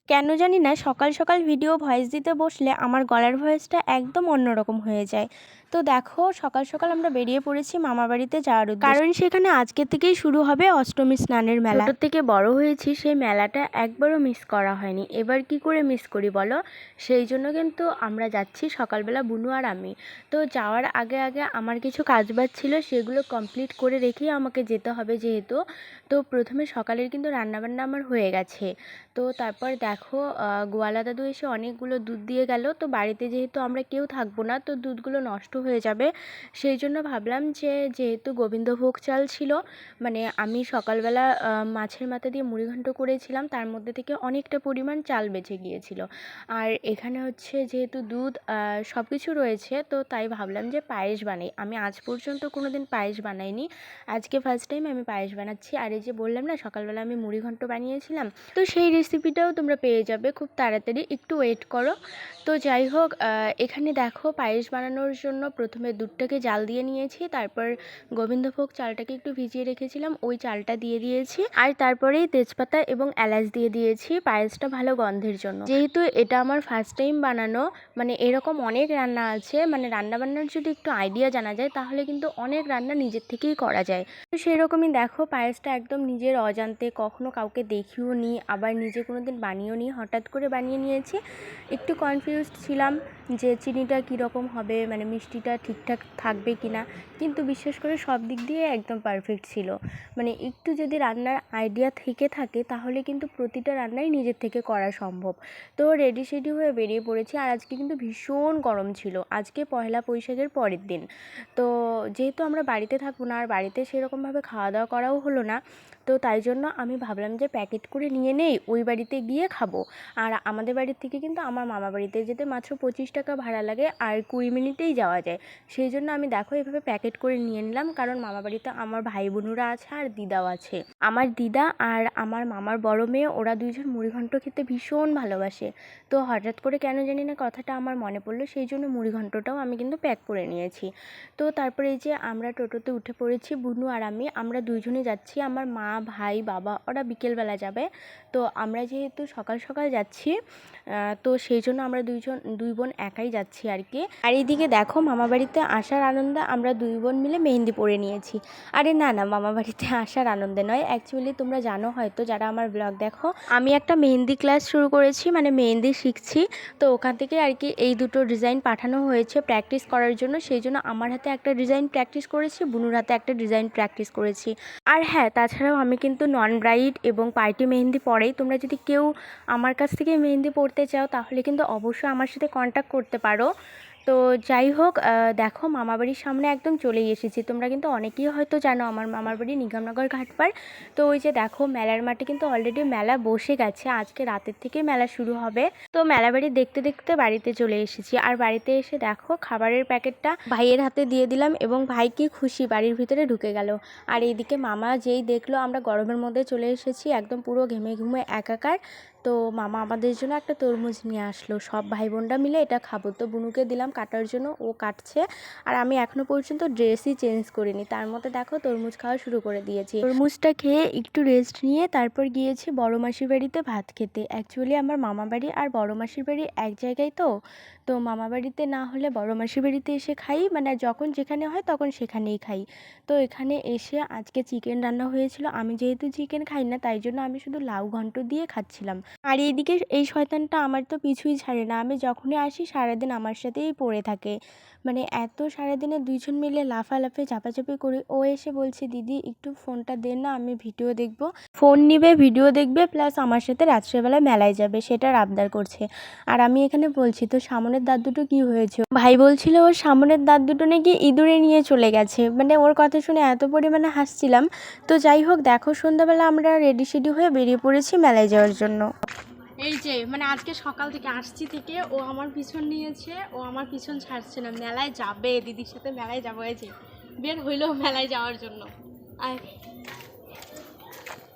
কেন জানি না সকাল সকাল ভিডিও ভয়েস দিতে বসলে আমার গলার ভয়েসটা একদম অন্যরকম হয়ে যায়। তো দেখো সকাল সকাল আমরা বেরিয়ে পড়েছি মামা বাড়িতে যাওয়ার উদ্দেশ্যে, কারণ সেখানে আজকে থেকেই শুরু হবে অষ্টমী স্নানের মেলা। ছোট থেকে বড় হয়েছি, সেই মেলাটা একবারও মিস করা হয়নি। এবার কি করে মিস করি বলো? সেই জন্য কিন্তু আমরা যাচ্ছি সকালবেলা, বুনু আর আমি। তো যাওয়ার আগে আগে আমার কিছু কাজবাজ ছিল, সেগুলো কমপ্লিট করে রেখেই আমাকে যেতে হবে যেহেতু। তো প্রথমে সকালের কিন্তু রান্নাবান্না আমার হয়ে গেছে। তো তারপর দেখো গোয়ালা দাদু এসে অনেকগুলো দুধ দিয়ে গেল। তো বাড়িতে যেহেতু আমরা কেউ থাকবো না, তো দুধগুলো নষ্ট হয়ে যাবে, সেই জন্য ভাবলাম যে যেহেতু গোবিন্দভোগ চাল ছিল, মানে আমি সকালবেলা মাছের মাথা দিয়ে মুড়িঘণ্ট করেছিলাম, তার মধ্যে থেকে অনেকটা পরিমাণ চাল বেঁচে গিয়েছিল। আর এখানে হচ্ছে যেহেতু দুধ সব কিছু রয়েছে, তো তাই ভাবলাম যে পায়েস বানাই। আমি আজ পর্যন্ত কোনো দিন পায়েস বানাইনি, আজকে ফার্স্ট টাইম আমি পায়েস বানাচ্ছি। আর এই যে বললাম না সকালবেলা আমি মুড়িঘণ্ট বানিয়েছিলাম, তো সেই রেসিপিটাও তোমরা পেয়ে যাবে খুব তাড়াতাড়ি, একটু ওয়েট করো। তো যাই হোক, এখানে দেখো পায়েস বানানোর জন্য প্রথমে দুধটাকে জাল দিয়ে নিয়েছি, তারপর গোবিন্দভোগ চালটাকে একটু ভিজিয়ে রেখেছিলাম, ওই চালটা দিয়ে দিয়েছি, আর তারপরেই তেজপাতা এবং এলাচ দিয়ে দিয়েছি পায়েসটা ভালো গন্ধের জন্য। যেহেতু এটা আমার ফার্স্ট টাইম বানানো, মানে এরকম অনেক রান্না আছে, মানে রান্নাবান্নার যদি একটু আইডিয়া জানা যায় তাহলে কিন্তু অনেক রান্না নিজের থেকেই করা যায়। তো সেরকমই দেখো পায়েসটা একদম নিজের অজান্তে, কখনো কাউকে দেখিও নি, আবার নিজে কোনো দিন বানিয়েও নি, হঠাৎ করে বানিয়ে নিয়েছি। একটু কনফিউজড ছিলাম যে চিনিটা কীরকম হবে, মানে মিষ্টিটা ঠিকঠাক থাকবে কি না, কিন্তু বিশেষ করে সব দিক দিয়ে একদম পারফেক্ট ছিল। মানে একটু যদি রান্নার আইডিয়া থেকে থাকে তাহলে কিন্তু প্রতিটা রান্নাই নিজের থেকে করা সম্ভব। তো রেডি সেডি হয়ে বেরিয়ে পড়েছি। আর আজকে কিন্তু ভীষণ গরম ছিল, আজকে পয়লা বৈশাখের পরের দিন। তো যেহেতু আমরা বাড়িতে থাকবো না, আর বাড়িতে সেরকমভাবে খাওয়া দাওয়া করাও হলো না, তো তাই জন্য আমি ভাবলাম যে প্যাকেট করে নিয়ে নেই, ওই বাড়িতে গিয়ে খাবো। আর আমাদের বাড়ির থেকে কিন্তু আমার মামা বাড়িতে যেতে মাত্র 25 টাকা ভাড়া লাগে, আর 20 মিনিটেই যাওয়া যায়। সেই জন্য আমি দেখো এভাবে প্যাকেট করে নিয়ে নিলাম, কারণ মামা বাড়িতে আমার ভাই বোনুরা আছে আর দিদাও আছে। আমার দিদা আর আমার মামার বড় মেয়ে, ওরা দুইজন মুড়িঘণ্ট খেতে ভীষণ ভালোবাসে। তো হঠাৎ করে কেন জানি না কথাটা আমার মনে পড়লো, সেই জন্য মুড়িঘণ্টটাও আমি কিন্তু প্যাক করে নিয়েছি। তো তারপরে এই যে আমরা টোটোতে উঠে পড়েছি, বুনু আর আমরা দুইজনে যাচ্ছি। আমার মা, ভাই, বাবা ওরা বিকেলবেলা যাবে। তো আমরা যেহেতু সকাল সকাল যাচ্ছি, তো সেই জন্য আমরা দুই বোন একাই যাচ্ছি আর কি। আর এইদিকে দেখো মামা বাড়িতে আসার আনন্দে আমরা দুই বোন মিলে মেহেন্দি পরে নিয়েছি। আরে না না, মামা বাড়িতে আসার আনন্দে নয়, অ্যাকচুয়ালি তোমরা জানো হয়তো যারা আমার ব্লগ দেখো, আমি একটা মেহেন্দি ক্লাস শুরু করেছি, মানে মেহেন্দি শিখছি। তো ওখান থেকে আর কি এই দুটো ডিজাইন পাঠানো হয়েছে প্র্যাকটিস করার জন্য, সেই জন্য আমার হাতে একটা ডিজাইন প্র্যাকটিস করেছি, বুনুর হাতে একটা ডিজাইন প্র্যাকটিস করেছি। আর হ্যাঁ, তাছাড়াও আমি কিন্তু নন ব্রাইড এবং পার্টি মেহেন্দি পরেই। তোমরা যদি কেউ আমার কাছ থেকে মেহেন্দি পড়তে চাও তাহলে কিন্তু অবশ্যই আমার সাথে কন্ট্যাক্ট করতে পারো। তো যাই হোক, দেখো মামাবাড়ির সামনে একদম চলেই এসেছি। তোমরা কিন্তু অনেকেই হয়তো জানো আমার মামার বাড়ি নিগমনগর ঘাটপাড়। তো ওই যে দেখো মেলার মাঠে কিন্তু অলরেডি মেলা বসে গেছে, আজকে রাতের থেকে মেলা শুরু হবে। তো মেলা বাড়ি দেখতে দেখতে বাড়িতে চলে এসেছি। আর বাড়িতে এসে দেখো খাবারের প্যাকেটটা ভাইয়ের হাতে দিয়ে দিলাম, এবং ভাই কি খুশি, বাড়ির ভিতরে ঢুকে গেল। আর এইদিকে মামা যেই দেখলো আমরা গরমের মধ্যে চলে এসেছি, একদম পুরো ঘেমে ঘুমে একাকার। তো মামা আমাদের জন্য একটা তরমুজ নিয়ে আসলো, সব ভাই বোনরা মিলে এটা খাবো। তো বুনুকে দিলাম কাটার জন্য, ও কাটছে। আর আমি এখনও পর্যন্ত ড্রেসই চেঞ্জ করিনি, তার মধ্যে দেখো তরমুজ খাওয়া শুরু করে দিয়েছি। তরমুজটা খেয়ে একটু রেস্ট নিয়ে তারপর গিয়েছি বড় মাসির বাড়িতে ভাত খেতে। অ্যাকচুয়ালি আমার মামা বাড়ি আর বড় মাসির বাড়ি এক জায়গায়, তো মামা বাড়িতে না হলে বড় মাসির বাড়িতে এসে খাই, মানে যখন যেখানে হয় তখন সেখানেই খাই। তো এখানে এসে আজকে চিকেন রান্না হয়েছিল, আমি যেহেতু চিকেন খাই না তাই জন্য আমি শুধু লাউ ঘন্ট দিয়ে খাচ্ছিলাম। আর এইদিকে এই শয়তানটা আমার তো পিছুই ছাড়ে না, আমি যখনই আসি সারাদিন আমার সাথেই পড়ে থাকে। মানে এত সারাদিনে দুইজন মিলে লাফালাফি চাপাচাপি করি, ও এসে বলছে দিদি একটু ফোনটা দেন না, আমি ভিডিও দেখব। ফোন নিবে, ভিডিও দেখবে, প্লাস আমার সাথে রাত্রেবেলায় মেলায় যাবে, সেটার আবদার করছে। আর আমি এখানে বলছি তো সামনের দাঁত দুটো কী হয়েছে, ভাই বলছিল ওর সামনের দাঁত দুটো নাকি ইঁদুরে নিয়ে চলে গেছে। মানে ওর কথা শুনে এত পরিমাণে হাসছিলাম। তো যাই হোক, দেখো সন্ধ্যাবেলা আমরা রেডি সেডি হয়ে বেরিয়ে পড়েছি মেলায় যাওয়ার জন্য। এই যে মানে আজকে সকাল থেকে আসছি থেকে ও আমার পিছন নিয়েছে, ও আমার পিছন ছাড়ছে না, মেলায় যাবে, দিদির সাথে মেলায় যাবো। এই যে বের হইলো মেলায় যাওয়ার জন্য। আর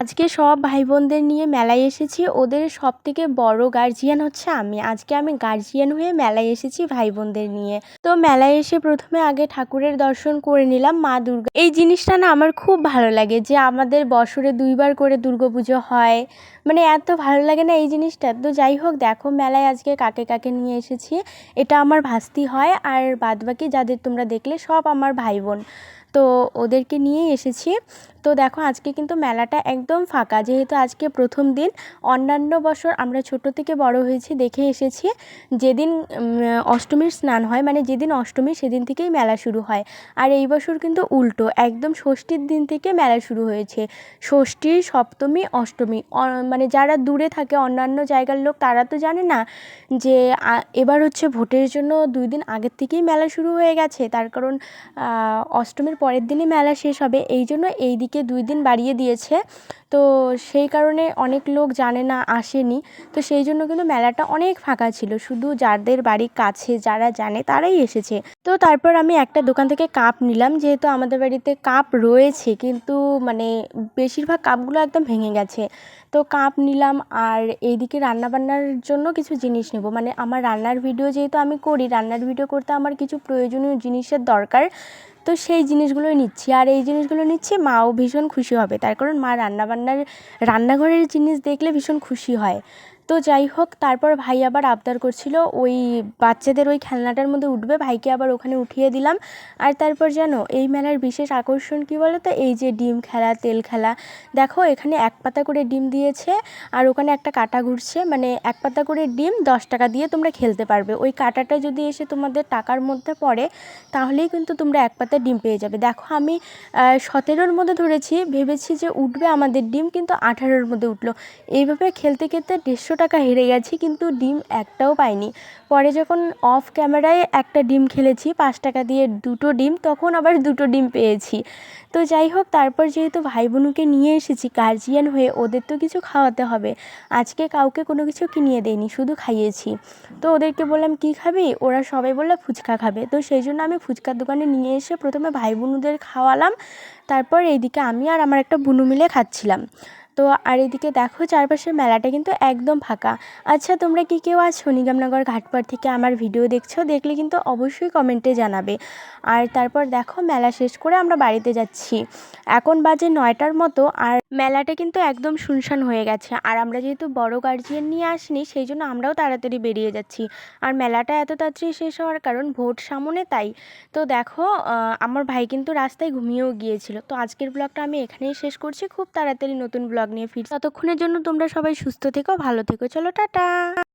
আজকে সব ভাই বোনদের নিয়ে মেলায় এসেছি, ওদের সব থেকে বড় গার্জিয়ান হচ্ছে আমি। আজকে আমি গার্জিয়ান হয়ে মেলায় এসেছি ভাই বোনদের নিয়ে। তো মেলায় এসে প্রথমে আগে ঠাকুরের দর্শন করে নিলাম, মা দুর্গা। এই জিনিসটা না আমার খুব ভালো লাগে যে আমাদের বছরে 2বার করে দুর্গাপুজো হয়, মানে এত ভালো লাগে না এই জিনিসটা। তো যাই হোক, দেখো মেলায় আজকে কাকে কাকে নিয়ে এসেছি। এটা আমার ভাস্তি হয়, আর বাদবাকি যাদের তোমরা দেখলে সব আমার ভাই বোন। তো ওদেরকে নিয়েই এসেছি। তো দেখো আজকে কিন্তু মেলাটা একদম ফাঁকা, যেহেতু আজকে প্রথম দিন। অন্যান্য বছর আমরা ছোট থেকে বড় হয়েছি দেখে এসেছি যেদিন অষ্টমীর স্নান হয়, মানে যেদিন অষ্টমী সেদিন থেকেই মেলা শুরু হয়। আর এই বছর কিন্তু উল্টো, একদম ষষ্ঠীর দিন থেকে মেলা শুরু হয়েছে। ষষ্ঠী, সপ্তমী, অষ্টমী, মানে যারা দূরে থাকে অন্যান্য জায়গার লোক তারা তো জানে না যে এবার হচ্ছে ভোটের জন্য 2 দিন আগের থেকেই মেলা শুরু হয়ে গেছে। তার কারণ অষ্টমীর পরের দিনই মেলা শেষ হবে, এই জন্য এই দিকে 2 দিন বাড়িয়ে দিয়েছে। তো সেই কারণে অনেক লোক জানে না, আসেনি। তো সেই জন্য কিন্তু মেলাটা অনেক ফাঁকা ছিল, শুধু যাদের বাড়ির কাছে যারা জানে তারাই এসেছে। তো তারপর আমি একটা দোকান থেকে কাপ নিলাম, যেহেতু আমাদের বাড়িতে কাপ রয়েছে কিন্তু মানে বেশিরভাগ কাপগুলো একদম ভেঙে গেছে। তো কাপ নিলাম, আর এইদিকে রান্নাবান্নার জন্য কিছু জিনিস নেব, মানে আমার রান্নার ভিডিও যেহেতু আমি করি, রান্নার ভিডিও করতে আমার কিছু প্রয়োজনীয় জিনিসের দরকার। তো সেই জিনিসগুলোই নিচ্ছি, আর এই জিনিসগুলো নিচ্ছি মাও ভীষণ খুশি হবে, তার কারণ মা রান্নাঘরের জিনিস দেখলে ভীষণ খুশি হয়। তো যাই হোক, তারপর ভাই আবার আবদার করছিল ওই বাচ্চাদের ওই খেলনাটার মধ্যে উঠবে, ভাইকে আবার ওখানে উঠিয়ে দিলাম। আর তারপর জানো এই মেলার বিশেষ আকর্ষণ কী বলো তো, এই যে ডিম খেলা, তেল খেলা। দেখো এখানে 1 পাতা করে ডিম দিয়েছে, আর ওখানে একটা কাঁটা ঘুরছে, মানে 1 পাতা করে ডিম 10 টাকা দিয়ে তোমরা খেলতে পারবে। ওই কাঁটাটা যদি এসে তোমাদের টাকার মধ্যে পড়ে তাহলেই কিন্তু তোমরা 1 পাতা ডিম পেয়ে যাবে। দেখো আমি 17-র মধ্যে ধরেছি, ভেবেছি যে উঠবে আমাদের ডিম, কিন্তু 18-র মধ্যে উঠলো। এইভাবে খেলতে খেলতে 150 টাকা হেরে গেছি, কিন্তু ডিম একটাও পাইনি। পরে যখন অফ ক্যামেরায় একটা ডিম খেলেছি 5 টাকা দিয়ে 2টো ডিম, তখন আবার 2টো ডিম পেয়েছি। তো যাই হোক, তারপর যেহেতু ভাই বোনকে নিয়ে এসেছি গার্জিয়ান হয়ে, ওদের তো কিছু খাওয়াতে হবে। আজকে কাউকে কোনো কিছু কিনিয়ে দেয়নি, শুধু খাইয়েছি। তো ওদেরকে বললাম কী খাবি, ওরা সবাই বললো ফুচকা খাবে। তো সেই জন্য আমি ফুচকার দোকানে নিয়ে এসে প্রথমে ভাই বোনদের খাওয়ালাম, তারপর এইদিকে আমি আর আমার একটা বুনু মিলে খাচ্ছিলাম। তো আর এদিকে দেখো চারপাশের মেলাটা কিন্তু একদম ফাঁকা। আচ্ছা, তোমরা কি কেউ আজ নিগমনগর ঘাটপাড় থেকে আমার ভিডিও দেখছো? দেখলে কিন্তু অবশ্যই কমেন্টে জানাবে। আর তারপর দেখো মেলা শেষ করে আমরা বাড়িতে যাচ্ছি। এখন বাজে 9টার মতো, আর মেলাটা কিন্তু একদম শুনশান হয়ে গেছে। আর আমরা যেহেতু বড় গার্জিয়ান নিয়ে আসিনি, সেই জন্য আমরাও তাড়াতাড়ি বেরিয়ে যাচ্ছি। আর মেলাটা এত তাড়াতাড়ি শেষ হওয়ার কারণ ভোট সামনে, তাই। তো দেখো আমার ভাই কিন্তু রাস্তায় ঘুমিয়েও গিয়েছিল। তো আজকের ব্লগটা আমি এখানেই শেষ করছি, খুব তাড়াতাড়ি নতুন ব্লগ নিয়ে ফিরছি। ততক্ষণের জন্য তোমরা সবাই সুস্থ থেকো, ভালো থেকো, চলো টাটা।